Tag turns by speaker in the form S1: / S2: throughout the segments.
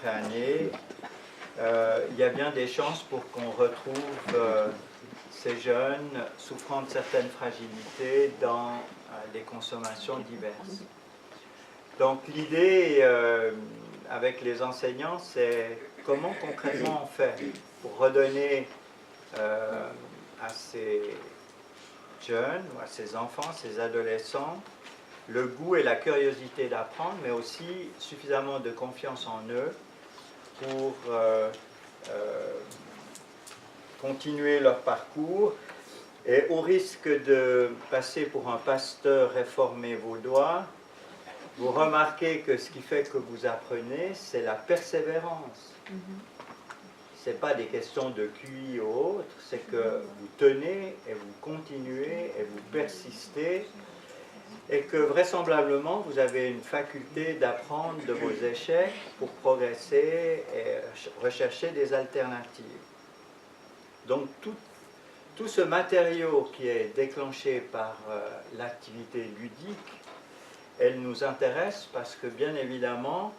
S1: après année, il y a bien des chances pour qu'on retrouve ces jeunes souffrant de certaines fragilités dans des consommations diverses. Donc l'idée avec les enseignants, c'est comment concrètement on fait pour redonner à ces jeunes, ou à ces enfants, ces adolescents, le goût et la curiosité d'apprendre, mais aussi suffisamment de confiance en eux pour continuer leur parcours. Et au risque de passer pour un pasteur réformé vaudois, vous remarquez que ce qui fait que vous apprenez, c'est la persévérance. Ce n'est pas des questions de QI ou autre, c'est que vous tenez et vous continuez et vous persistez et que vraisemblablement vous avez une faculté d'apprendre de vos échecs pour progresser et rechercher des alternatives. Donc tout ce matériau qui est déclenché par l'activité ludique, elle nous intéresse parce que bien évidemment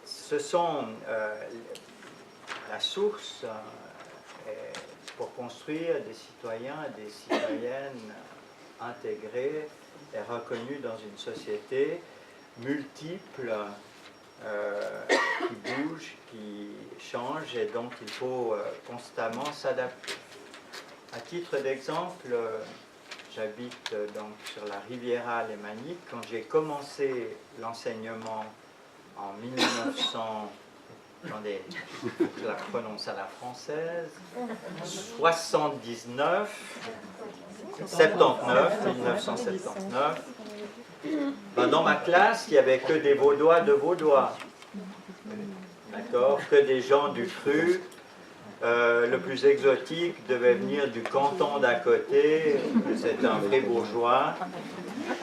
S1: ce sont la source pour construire des citoyens et des citoyennes intégrés et reconnus dans une société multiple, qui bouge, qui change et dont il faut constamment s'adapter. À titre d'exemple, j'habite donc sur la Riviera lémanique. Quand j'ai commencé l'enseignement en 1900, attendez, je la prononce à la française, 1979, ben dans ma classe, il n'y avait que des Vaudois de Vaudois, d'accord, que des gens du Cru. Le plus exotique devait venir du canton d'à côté, c'est un vrai bourgeois.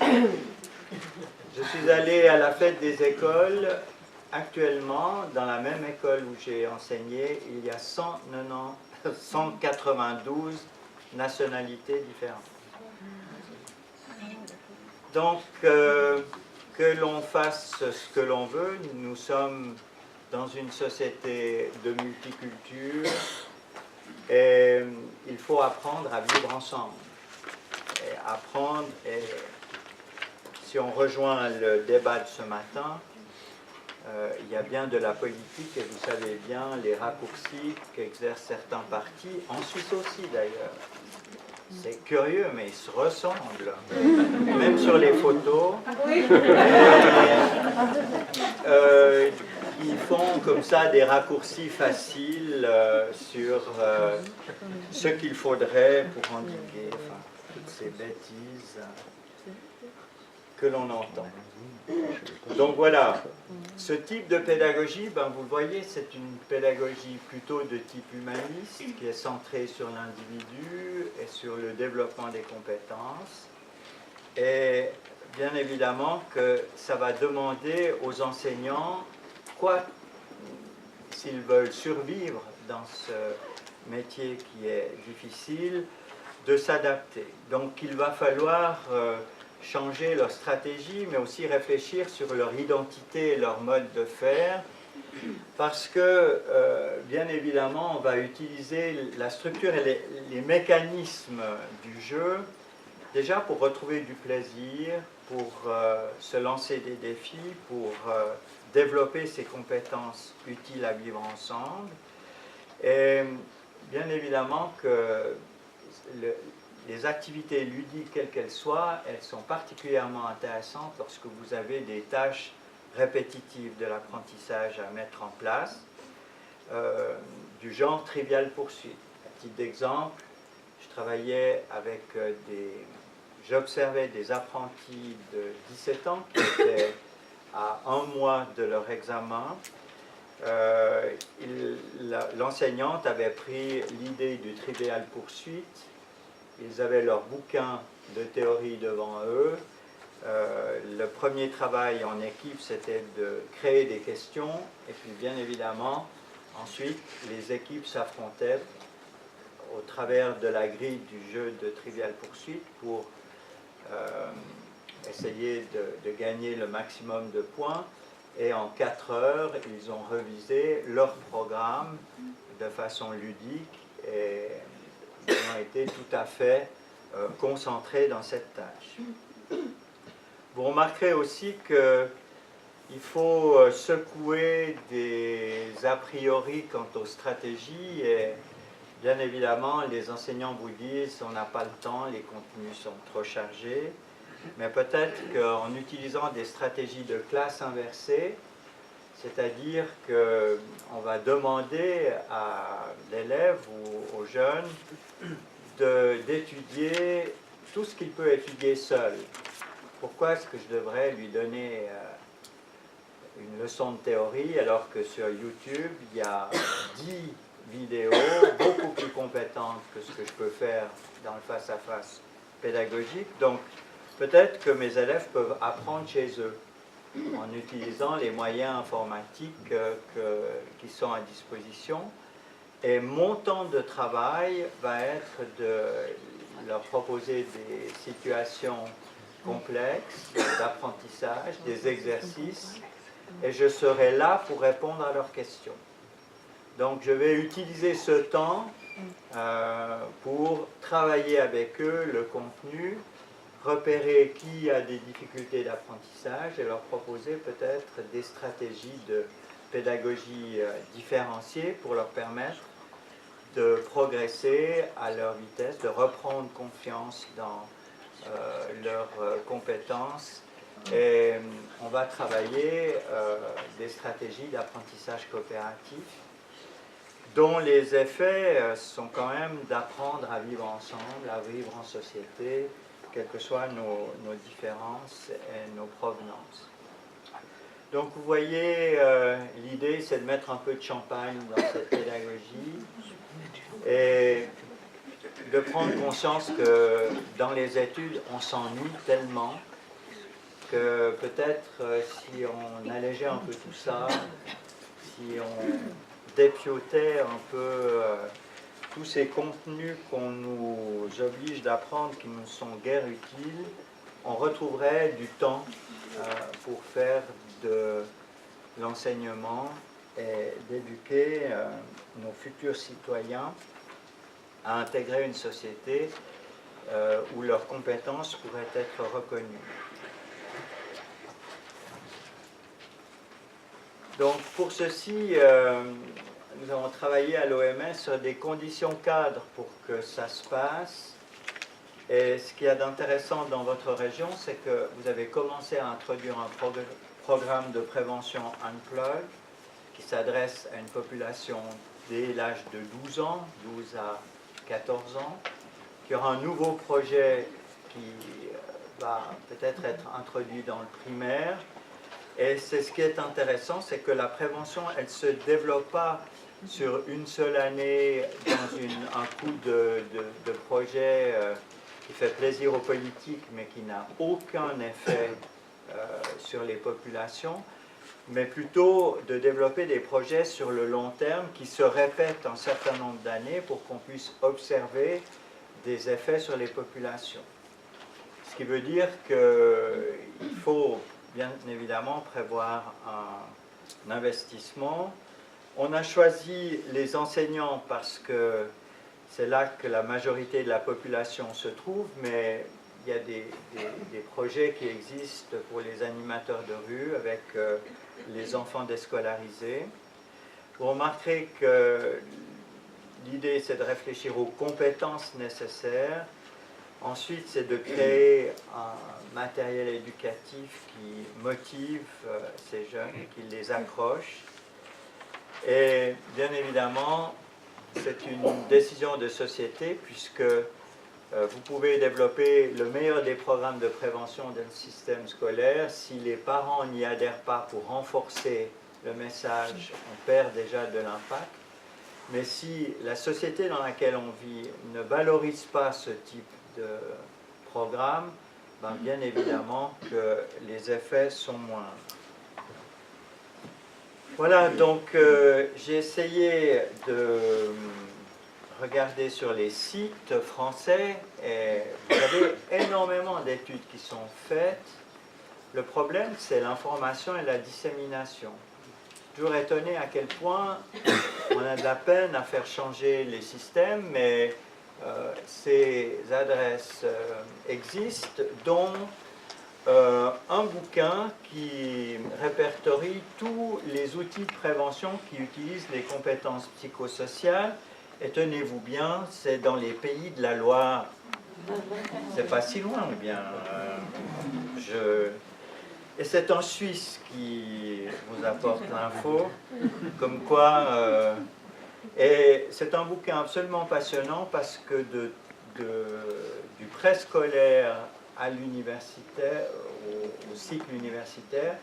S1: Je suis allé à la fête des écoles. Actuellement, dans la même école où j'ai enseigné, il y a 192 nationalités différentes. Donc, que l'on fasse ce que l'on veut, nous sommes dans une société de multiculture et il faut apprendre à vivre ensemble. Et apprendre, et si on rejoint le débat de ce matin, il y a bien de la politique et vous savez bien les raccourcis qu'exercent certains partis, en Suisse aussi d'ailleurs. C'est curieux, mais ils se ressemblent, même sur les photos. Ils font comme ça des raccourcis faciles sur ce qu'il faudrait pour endiguer, enfin, toutes ces bêtises que l'on entend. Donc voilà, ce type de pédagogie, ben vous le voyez, c'est une pédagogie plutôt de type humaniste qui est centrée sur l'individu et sur le développement des compétences. Et bien évidemment que ça va demander aux enseignants, quoi, s'ils veulent survivre dans ce métier qui est difficile, de s'adapter. Donc il va falloir changer leur stratégie, mais aussi réfléchir sur leur identité et leur mode de faire, parce que, bien évidemment, on va utiliser la structure et les mécanismes du jeu, déjà pour retrouver du plaisir, pour se lancer des défis, pour développer ses compétences utiles à vivre ensemble. Et bien évidemment que les activités ludiques, quelles qu'elles soient, elles sont particulièrement intéressantes lorsque vous avez des tâches répétitives de l'apprentissage à mettre en place, du genre Trivial Pursuit. À titre d'exemple, je travaillais avec j'observais des apprentis de 17 ans qui étaient à un mois de leur examen. L'enseignante avait pris l'idée du Trivial Pursuit. Ils avaient leur bouquin de théorie devant eux. Le premier travail en équipe, c'était de créer des questions. Et puis, bien évidemment, ensuite, les équipes s'affrontaient au travers de la grille du jeu de Trivial Pursuit pour essayer de gagner le maximum de points. et en 4 heures, ils ont revisé leur programme de façon ludique et ils ont été tout à fait concentrés dans cette tâche. Vous remarquerez aussi qu'il faut secouer des a priori quant aux stratégies et bien évidemment, les enseignants vous disent on n'a pas le temps, les contenus sont trop chargés, mais peut-être qu'en utilisant des stratégies de classe inversée, c'est-à-dire qu'on va demander à l'élève ou aux jeunes d'étudier tout ce qu'il peut étudier seul. Pourquoi est-ce que je devrais lui donner une leçon de théorie alors que sur YouTube, il y a 10 vidéos beaucoup plus compétentes que ce que je peux faire dans le face-à-face pédagogique. Donc, peut-être que mes élèves peuvent apprendre chez eux en utilisant les moyens informatiques qui sont à disposition. Et mon temps de travail va être de leur proposer des situations complexes d'apprentissage, des exercices, et je serai là pour répondre à leurs questions. Donc je vais utiliser ce temps pour travailler avec eux le contenu, repérer qui a des difficultés d'apprentissage et leur proposer peut-être des stratégies de pédagogie différenciées pour leur permettre de progresser à leur vitesse, de reprendre confiance dans leurs compétences. Et on va travailler des stratégies d'apprentissage coopératif dont les effets sont quand même d'apprendre à vivre ensemble, à vivre en société, quelles que soient nos différences et nos provenances. Donc vous voyez, l'idée c'est de mettre un peu de champagne dans cette pédagogie et de prendre conscience que dans les études on s'ennuie tellement que peut-être si on allégeait un peu tout ça, si on dépiotait un peu tous ces contenus qu'on nous oblige d'apprendre qui nous sont guère utiles, on retrouverait du temps pour faire de l'enseignement et d'éduquer nos futurs citoyens à intégrer une société où leurs compétences pourraient être reconnues. Donc pour ceci, nous avons travaillé à l'OMS sur des conditions cadres pour que ça se passe. Et ce qu'il y a d'intéressant dans votre région, c'est que vous avez commencé à introduire un programme de prévention Unplug qui s'adresse à une population dès l'âge de 12 ans, 12 à 14 ans. Il y aura un nouveau projet qui va peut-être être introduit dans le primaire. Et c'est ce qui est intéressant, c'est que la prévention, elle ne se développe pas sur une seule année dans un coup de projet qui fait plaisir aux politiques, mais qui n'a aucun effet sur les populations, mais plutôt de développer des projets sur le long terme qui se répètent un certain nombre d'années pour qu'on puisse observer des effets sur les populations. Ce qui veut dire qu'il faut bien évidemment prévoir un investissement. On a choisi les enseignants parce que c'est là que la majorité de la population se trouve, mais il y a des projets qui existent pour les animateurs de rue avec les enfants déscolarisés. Vous remarquerez que l'idée c'est de réfléchir aux compétences nécessaires. Ensuite, c'est de créer un matériel éducatif qui motive ces jeunes, qui les accroche. Et bien évidemment, c'est une décision de société puisque vous pouvez développer le meilleur des programmes de prévention d'un système scolaire. Si les parents n'y adhèrent pas pour renforcer le message, on perd déjà de l'impact. Mais si la société dans laquelle on vit ne valorise pas ce type de programme, ben bien évidemment que les effets sont moindres. Voilà, donc j'ai essayé de regarder sur les sites français et vous avez énormément d'études qui sont faites. Le problème, c'est l'information et la dissémination. Toujours étonné à quel point on a de la peine à faire changer les systèmes, mais ces adresses existent, dont un bouquin qui répertorie tous les outils de prévention qui utilisent les compétences psychosociales. Et tenez-vous bien, c'est dans les pays de la Loire. C'est pas si loin, ou bien. Et c'est en Suisse qui vous apporte l'info, comme quoi. Et c'est un bouquin absolument passionnant parce que du préscolaire à l'universitaire, au cycle universitaire,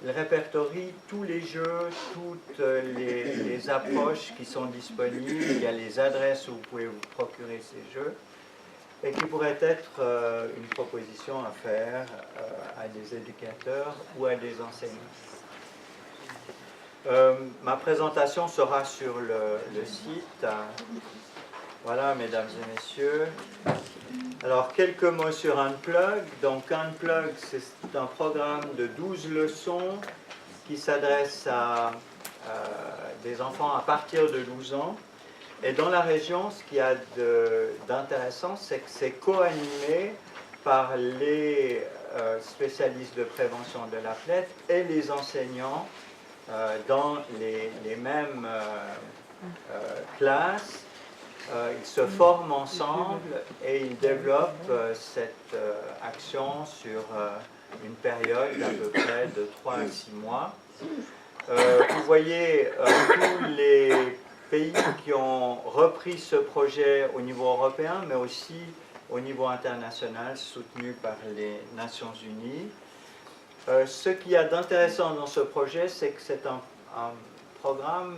S1: il répertorie tous les jeux, toutes les approches qui sont disponibles. Il y a les adresses où vous pouvez vous procurer ces jeux et qui pourraient être une proposition à faire à des éducateurs ou à des enseignants. Ma présentation sera sur le site. Voilà, mesdames et messieurs. Alors, quelques mots sur Unplug. Donc, Unplug, c'est un programme de 12 leçons qui s'adresse à des enfants à partir de 12 ans. Et dans la région, ce qu'il y a d'intéressant, c'est que c'est co-animé par les spécialistes de prévention de la PLET et les enseignants dans les mêmes classes. Ils se forment ensemble et ils développent cette action sur une période d'à peu près de 3 à 6 mois. Vous voyez tous les pays qui ont repris ce projet au niveau européen, mais aussi au niveau international, soutenu par les Nations Unies. Ce qu'il y a d'intéressant dans ce projet, c'est que c'est un programme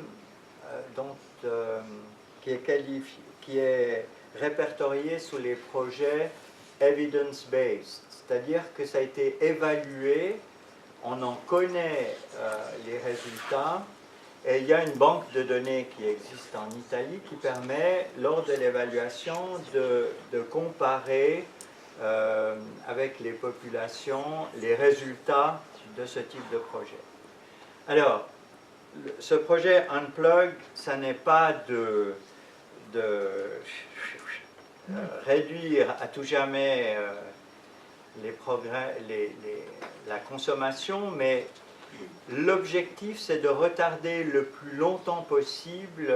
S1: qui est répertorié sous les projets evidence-based, c'est-à-dire que ça a été évalué, on en connaît les résultats, et il y a une banque de données qui existe en Italie qui permet, lors de l'évaluation, de comparer avec les populations les résultats de ce type de projet. Alors, ce projet Unplug, ça n'est pas de réduire à tout jamais la consommation, mais l'objectif, c'est de retarder le plus longtemps possible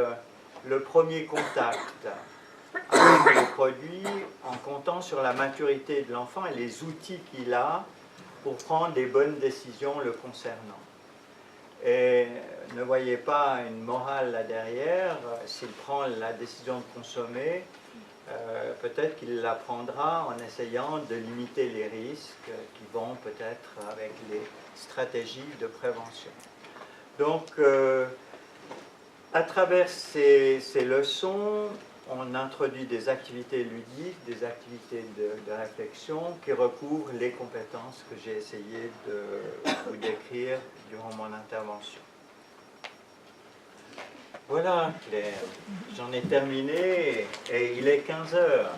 S1: le premier contact avec le produit en comptant sur la maturité de l'enfant et les outils qu'il a pour prendre des bonnes décisions le concernant. Et ne voyez pas une morale là derrière. S'il prend la décision de consommer, peut-être qu'il la prendra en essayant de limiter les risques qui vont peut-être avec les stratégies de prévention. Donc, à travers ces leçons, on introduit des activités ludiques, des activités de réflexion qui recouvrent les compétences que j'ai essayé de vous décrire durant mon intervention. Voilà, Claire, j'en ai terminé et il est 15 heures.